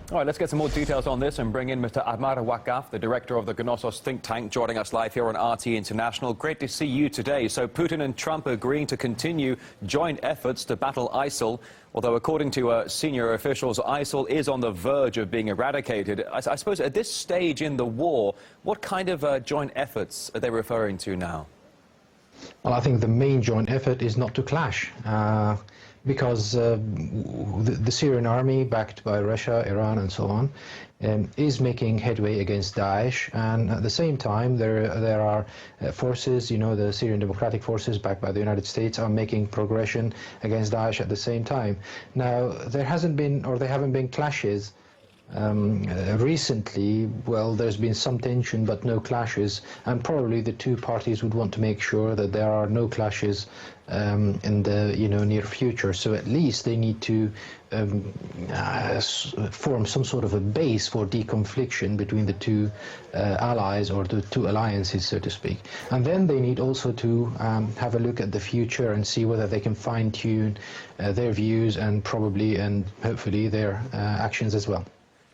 All right, let's get some more details on this and bring in Mr. Ahmad Wakaf, the director of the Gnosos think tank, joining us live here on RT International. Great to see you today. So Putin and Trump are agreeing to continue joint efforts to battle ISIL, although according to senior officials, ISIL is on the verge of being eradicated. I suppose at this stage in the war, what kind of joint efforts are they referring to now? Well, I think the main joint effort is not to clash. Because the Syrian army, backed by Russia, Iran and so on, is making headway against Daesh, and at the same time there are forces, you know, the Syrian Democratic Forces backed by the United States are making progression against Daesh at the same time. Now, there haven't been clashes recently. Well, there's been some tension but no clashes, and probably the two parties would want to make sure that there are no clashes in the near future. So at least they need to form some sort of a base for deconfliction between the two allies, or the two alliances, so to speak. And then they need also to have a look at the future and see whether they can fine-tune their views and probably and hopefully their actions as well.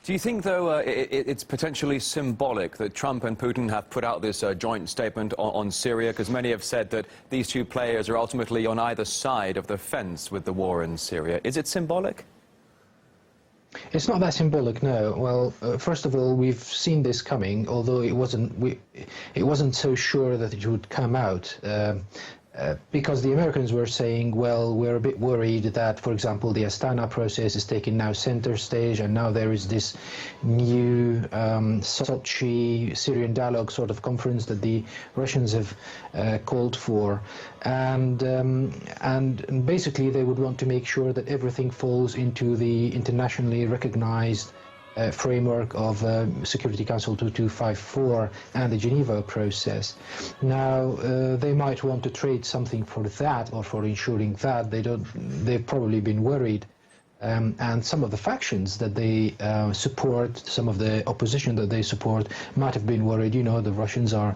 Do you think, though, it's potentially symbolic that Trump and Putin have put out this joint statement on Syria? Because many have said that these two players are ultimately on either side of the fence with the war in Syria. Is it symbolic? It's not that symbolic, no. Well, first of all, we've seen this coming, although it wasn't so sure that it would come out. Because the Americans were saying, well, we're a bit worried that, for example, the Astana process is taking now center stage, and now there is this new Sochi Syrian dialogue sort of conference that the Russians have called for, and basically they would want to make sure that everything falls into the internationally recognized framework of Security Council 2254 and the Geneva process. Now, they might want to trade something for that, or for ensuring that. They've probably been worried. And some of the factions that they support, some of the opposition that they support, might have been worried. You know, the Russians are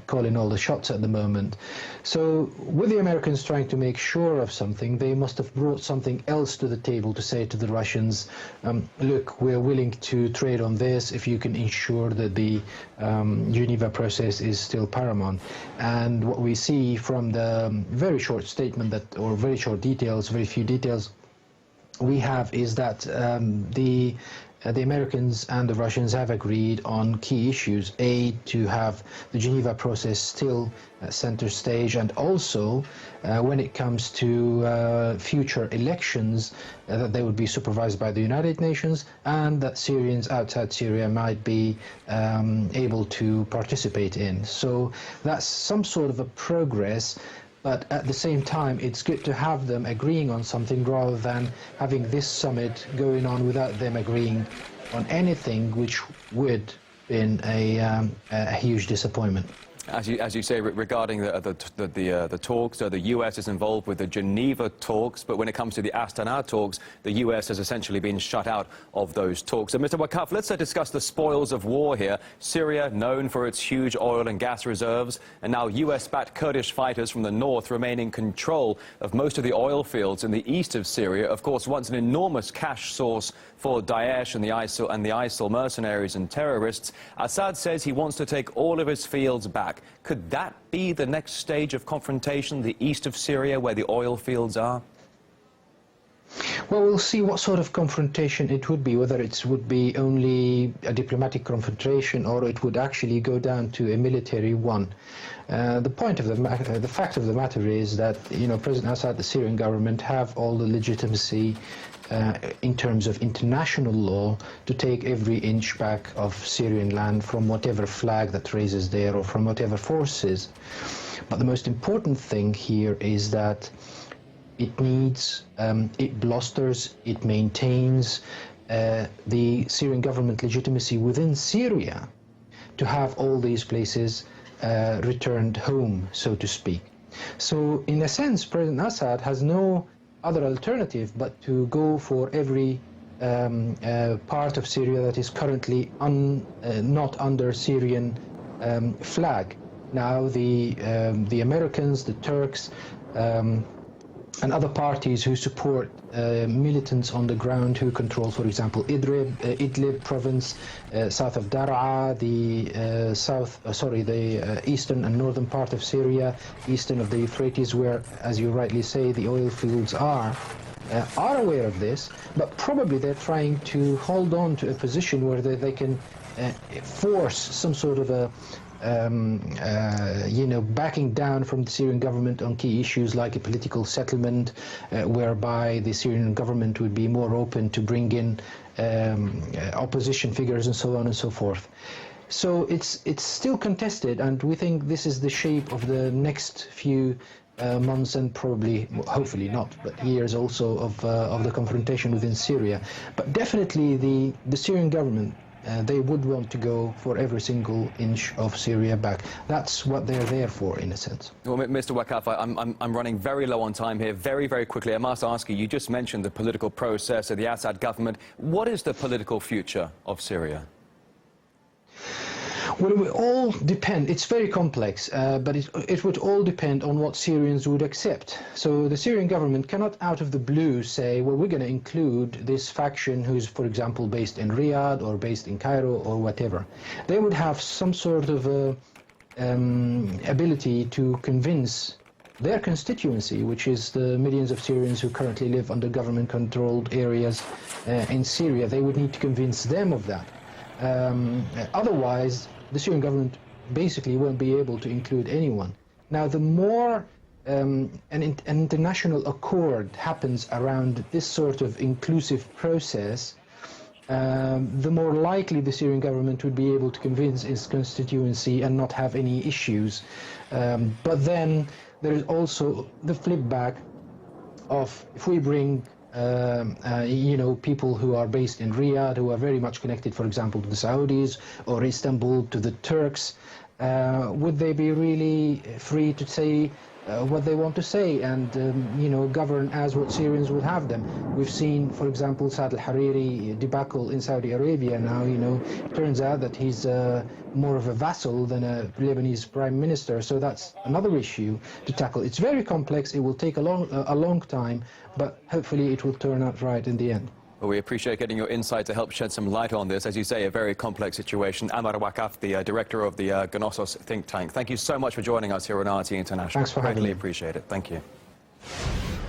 calling all the shots at the moment. So with the Americans trying to make sure of something, they must have brought something else to the table to say to the Russians, look, we're willing to trade on this if you can ensure that the Geneva process is still paramount. And what we see from the very short statement or very short details, very few details we have, is that the Americans and the Russians have agreed on key issues. A, to have the Geneva process still center stage, and also when it comes to future elections, that they would be supervised by the United Nations, and that Syrians outside Syria might be able to participate in. So that's some sort of a progress. But at the same time, it's good to have them agreeing on something rather than having this summit going on without them agreeing on anything, which would have been a huge disappointment. As you say, regarding the talks, the U.S. is involved with the Geneva talks, but when it comes to the Astana talks, the U.S. has essentially been shut out of those talks. So, Mr. Wakaf, let's discuss the spoils of war here. Syria, known for its huge oil and gas reserves, and now U.S.-backed Kurdish fighters from the north remain in control of most of the oil fields in the east of Syria. Of course, once an enormous cash source for Daesh and the ISIL mercenaries and terrorists. Assad says he wants to take all of his fields back. Could that be the next stage of confrontation, the east of Syria, where the oil fields are? Well, we'll see what sort of confrontation it would be, whether it would be only a diplomatic confrontation or it would actually go down to a military one. The fact of the matter is that, you know, President Assad, the Syrian government, have all the legitimacy in terms of international law to take every inch back of Syrian land from whatever flag that raises there or from whatever forces. But the most important thing here is that it needs, it blusters, it maintains the Syrian government legitimacy within Syria to have all these places returned home, so to speak. So in a sense, President Assad has no other alternative but to go for every part of Syria that is currently not under Syrian flag. Now the Americans, the Turks, and other parties who support militants on the ground who control, for example, Idlib province, south of Daraa, the eastern and northern part of Syria, eastern of the Euphrates, where, as you rightly say, the oil fields are aware of this, but probably they're trying to hold on to a position where they can force some sort of a backing down from the Syrian government on key issues like a political settlement, whereby the Syrian government would be more open to bring in opposition figures and so on and so forth. So it's still contested, and we think this is the shape of the next few months and probably, hopefully not, but years also of the confrontation within Syria. But definitely the Syrian government, they would want to go for every single inch of Syria back. That's what they're there for, in a sense. Well, Mr. Wakaf, I'm running very low on time here. Very, very quickly, I must ask you, you just mentioned the political process of the Assad government. What is the political future of Syria? Well, it would all depend. It's very complex, but it would all depend on what Syrians would accept. So the Syrian government cannot out of the blue say, well, we're going to include this faction who's, for example, based in Riyadh or based in Cairo or whatever. They would have some sort of ability to convince their constituency, which is the millions of Syrians who currently live under government-controlled areas in Syria. They would need to convince them of that. Otherwise, the Syrian government basically won't be able to include anyone. Now, the more an international accord happens around this sort of inclusive process, the more likely the Syrian government would be able to convince its constituency and not have any issues. But then there is also the flip back of, if we bring people who are based in Riyadh, who are very much connected, for example, to the Saudis, or Istanbul to the Turks, would they be really free to say what they want to say and, govern as what Syrians would have them? We've seen, for example, Saad al-Hariri debacle in Saudi Arabia now, it turns out that he's more of a vassal than a Lebanese prime minister, so that's another issue to tackle. It's very complex, it will take a long time, but hopefully it will turn out right in the end. Well, we appreciate getting your insight to help shed some light on this. As you say, a very complex situation. Amar Wakaf, the director of the Gnosos think tank. Thank you so much for joining us here on RT International. Thanks for having me. Greatly appreciate it. Thank you.